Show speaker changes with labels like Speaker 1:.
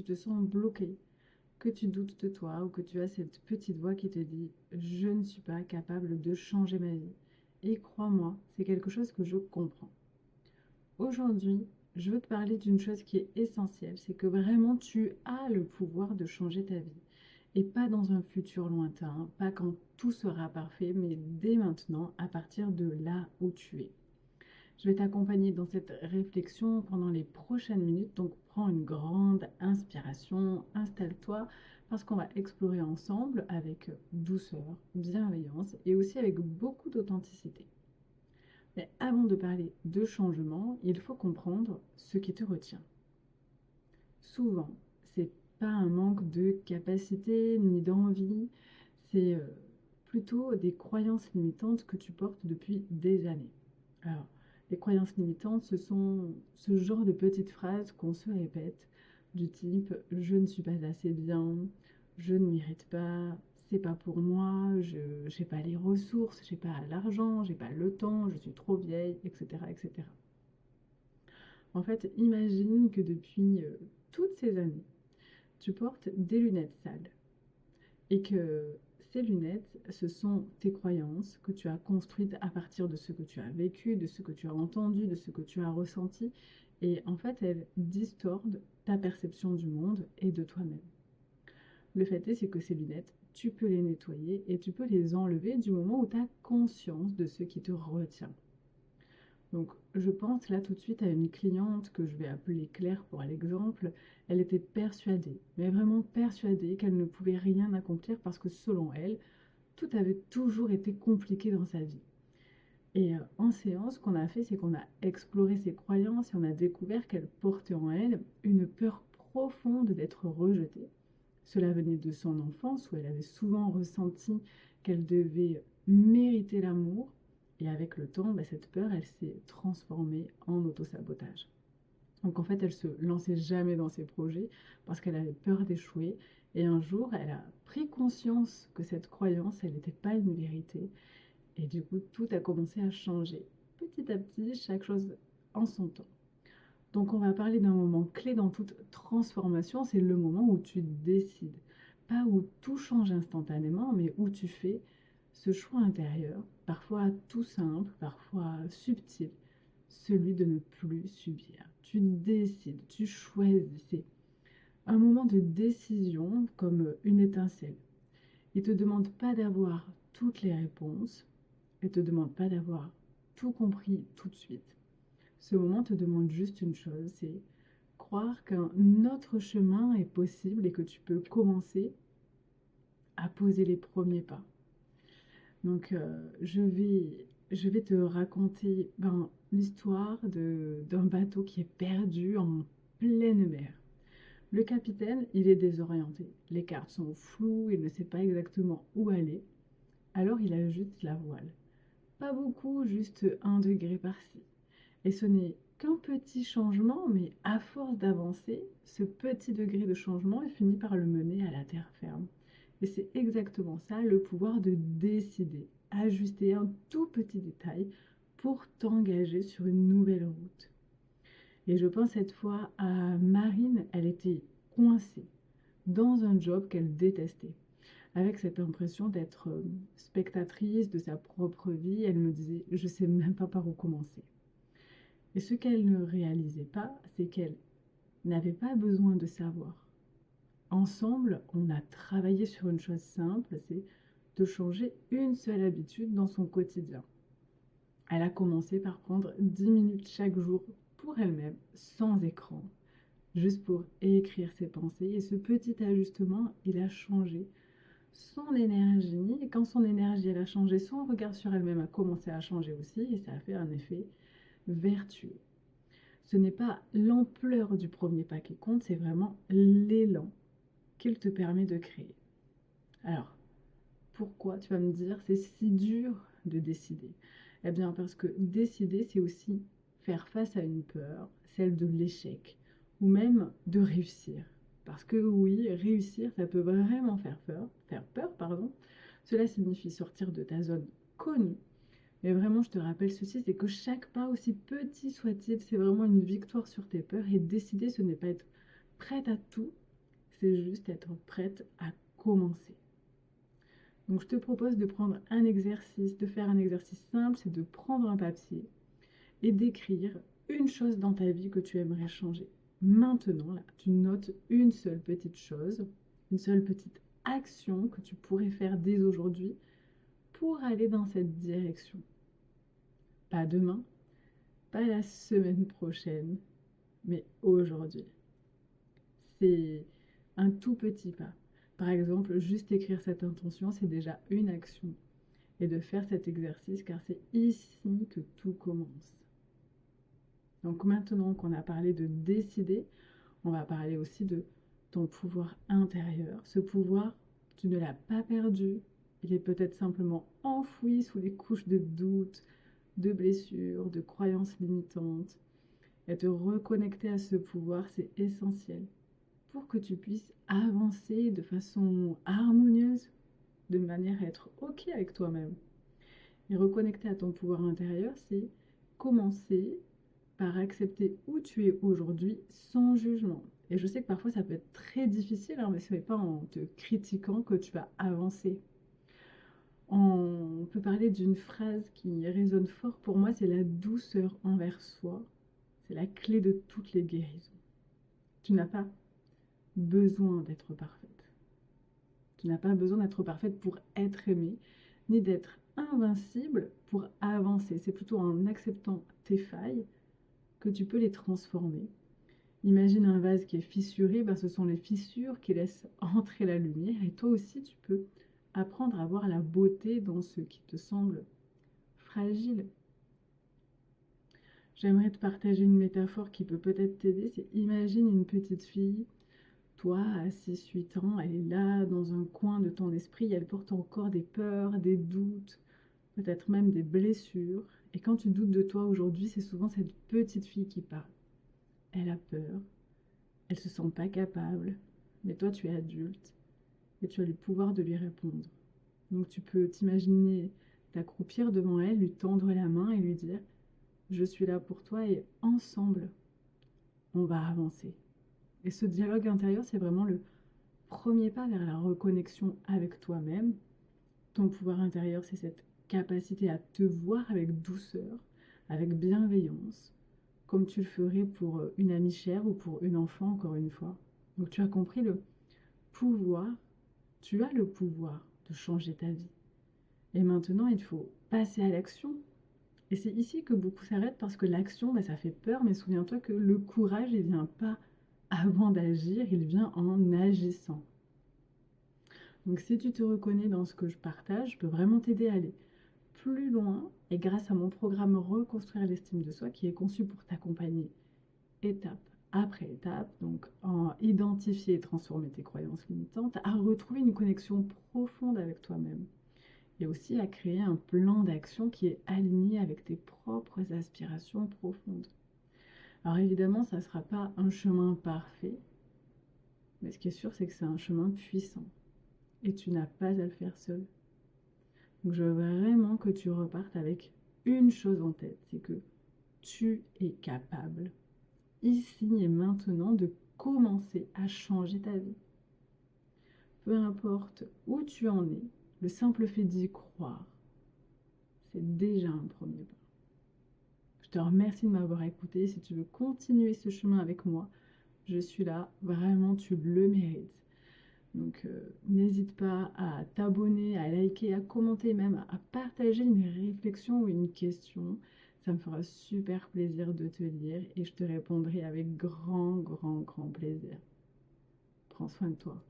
Speaker 1: tu te sens bloqué, que tu doutes de toi ou que tu as cette petite voix qui te dit: «Je ne suis pas capable de changer ma vie». Et crois-moi, c'est quelque chose que je comprends. Aujourd'hui, je veux te parler d'une chose qui est essentielle, c'est que vraiment tu as le pouvoir de changer ta vie. Et pas dans un futur lointain, pas quand tout sera parfait, mais dès maintenant, à partir de là où tu es. Je vais t'accompagner dans cette réflexion pendant les prochaines minutes, donc prends une grande inspiration, installe-toi, parce qu'on va explorer ensemble avec douceur, bienveillance et aussi avec beaucoup d'authenticité. Mais avant de parler de changement, il faut comprendre ce qui te retient. Souvent, c'est pas un manque de capacité ni d'envie, c'est plutôt des croyances limitantes que tu portes depuis des années. Alors, les croyances limitantes, ce sont ce genre de petites phrases qu'on se répète, du type je ne suis pas assez bien, je ne mérite pas, c'est pas pour moi, je n'ai pas les ressources, j'ai pas l'argent, j'ai pas le temps, je suis trop vieille, etc., etc. En fait, imagine que depuis toutes ces années, tu portes des lunettes sales et que ces lunettes, ce sont tes croyances que tu as construites à partir de ce que tu as vécu, de ce que tu as entendu, de ce que tu as ressenti. Et en fait, elles distordent ta perception du monde et de toi-même. Le fait est, c'est que ces lunettes, tu peux les nettoyer et tu peux les enlever du moment où tu as conscience de ce qui te retient. Donc, je pense là tout de suite à une cliente que je vais appeler Claire pour l'exemple. Elle était persuadée, mais vraiment persuadée qu'elle ne pouvait rien accomplir parce que selon elle, tout avait toujours été compliqué dans sa vie. Et en séance, ce qu'on a fait, c'est qu'on a exploré ses croyances et on a découvert qu'elle portait en elle une peur profonde d'être rejetée. Cela venait de son enfance où elle avait souvent ressenti qu'elle devait mériter l'amour. Et avec le temps, bah, cette peur, elle s'est transformée en autosabotage. Donc en fait, elle se lançait jamais dans ses projets parce qu'elle avait peur d'échouer. Et un jour, elle a pris conscience que cette croyance, elle n'était pas une vérité. Et du coup, tout a commencé à changer. Petit à petit, chaque chose en son temps. Donc on va parler d'un moment clé dans toute transformation, c'est le moment où tu décides. Pas où tout change instantanément, mais où tu fais ce choix intérieur, parfois tout simple, parfois subtil, celui de ne plus subir. Tu décides, tu choisis. C'est un moment de décision comme une étincelle. Il ne te demande pas d'avoir toutes les réponses, il ne te demande pas d'avoir tout compris tout de suite. Ce moment te demande juste une chose, c'est croire qu'un autre chemin est possible et que tu peux commencer à poser les premiers pas. Donc, je vais te raconter l'histoire d'un bateau qui est perdu en pleine mer. Le capitaine, il est désorienté. Les cartes sont floues, il ne sait pas exactement où aller. Alors, il ajoute la voile. Pas beaucoup, juste 1 degré par-ci. Et ce n'est qu'un petit changement, mais à force d'avancer, ce petit degré de changement finit par le mener à la terre ferme. Et c'est exactement ça, le pouvoir de décider, ajuster un tout petit détail pour t'engager sur une nouvelle route. Et je pense cette fois à Marine, elle était coincée dans un job qu'elle détestait. Avec cette impression d'être spectatrice de sa propre vie, elle me disait, je ne sais même pas par où commencer. Et ce qu'elle ne réalisait pas, c'est qu'elle n'avait pas besoin de savoir. Ensemble, on a travaillé sur une chose simple, c'est de changer une seule habitude dans son quotidien. Elle a commencé par prendre 10 minutes chaque jour pour elle-même, sans écran, juste pour écrire ses pensées. Et ce petit ajustement, il a changé son énergie. Et quand son énergie elle a changé, son regard sur elle-même a commencé à changer aussi. Et ça a fait un effet vertueux. Ce n'est pas l'ampleur du premier pas qui compte, c'est vraiment l'élan qu'il te permet de créer. Alors, pourquoi, tu vas me dire, c'est si dur de décider? Eh bien, parce que décider, c'est aussi faire face à une peur, celle de l'échec, ou même de réussir. Parce que oui, réussir, ça peut vraiment faire peur, pardon. Cela signifie sortir de ta zone connue. Mais vraiment, je te rappelle ceci, c'est que chaque pas, aussi petit soit-il, c'est vraiment une victoire sur tes peurs. Et décider, ce n'est pas être prête à tout, c'est juste être prête à commencer. Donc je te propose de prendre un exercice, de faire un exercice simple, c'est de prendre un papier et d'écrire une chose dans ta vie que tu aimerais changer. Maintenant, là, tu notes une seule petite chose, une seule petite action que tu pourrais faire dès aujourd'hui pour aller dans cette direction. Pas demain, pas la semaine prochaine, mais aujourd'hui. C'est un tout petit pas. Par exemple, juste écrire cette intention, c'est déjà une action. Et de faire cet exercice, car c'est ici que tout commence. Donc maintenant qu'on a parlé de décider, on va parler aussi de ton pouvoir intérieur. Ce pouvoir, tu ne l'as pas perdu. Il est peut-être simplement enfoui sous les couches de doutes, de blessures, de croyances limitantes. Et te reconnecter à ce pouvoir, c'est essentiel pour que tu puisses avancer de façon harmonieuse, de manière à être OK avec toi-même. Et reconnecter à ton pouvoir intérieur, c'est commencer par accepter où tu es aujourd'hui sans jugement. Et je sais que parfois ça peut être très difficile, hein, mais ce n'est pas en te critiquant que tu vas avancer. On peut parler d'une phrase qui résonne fort pour moi, c'est la douceur envers soi. C'est la clé de toutes les guérisons. Tu n'as pas besoin d'être parfaite. Tu n'as pas besoin d'être parfaite pour être aimée, ni d'être invincible pour avancer. C'est plutôt en acceptant tes failles que tu peux les transformer. Imagine un vase qui est fissuré, ben ce sont les fissures qui laissent entrer la lumière. Et toi aussi, tu peux apprendre à voir la beauté dans ce qui te semble fragile. J'aimerais te partager une métaphore qui peut peut-être t'aider. C'est imagine une petite fille, toi à 6-8 ans, elle est là dans un coin de ton esprit, elle porte encore des peurs, des doutes, peut-être même des blessures. Et quand tu doutes de toi aujourd'hui, c'est souvent cette petite fille qui parle. Elle a peur, elle se sent pas capable, mais toi tu es adulte et tu as le pouvoir de lui répondre. Donc tu peux t'imaginer t'accroupir devant elle, lui tendre la main et lui dire je suis là pour toi et ensemble on va avancer. Et ce dialogue intérieur, c'est vraiment le premier pas vers la reconnexion avec toi-même. Ton pouvoir intérieur, c'est cette capacité à te voir avec douceur, avec bienveillance, comme tu le ferais pour une amie chère ou pour une enfant, encore une fois. Donc tu as compris le pouvoir, tu as le pouvoir de changer ta vie. Et maintenant, il faut passer à l'action. Et c'est ici que beaucoup s'arrêtent parce que l'action, bah, ça fait peur, mais souviens-toi que le courage, il vient pas avant d'agir, il vient en agissant. Donc si tu te reconnais dans ce que je partage, je peux vraiment t'aider à aller plus loin et grâce à mon programme Reconstruire l'estime de soi qui est conçu pour t'accompagner étape après étape, donc à identifier et transformer tes croyances limitantes, à retrouver une connexion profonde avec toi-même et aussi à créer un plan d'action qui est aligné avec tes propres aspirations profondes. Alors évidemment, ça ne sera pas un chemin parfait, mais ce qui est sûr, c'est que c'est un chemin puissant et tu n'as pas à le faire seul. Donc je veux vraiment que tu repartes avec une chose en tête, c'est que tu es capable, ici et maintenant, de commencer à changer ta vie. Peu importe où tu en es, le simple fait d'y croire, c'est déjà un premier pas. Je te remercie de m'avoir écouté. Si tu veux continuer ce chemin avec moi, je suis là. Vraiment, tu le mérites. Donc, n'hésite pas à t'abonner, à liker, à commenter, même à partager une réflexion ou une question. Ça me fera super plaisir de te lire et je te répondrai avec grand, grand, grand plaisir. Prends soin de toi.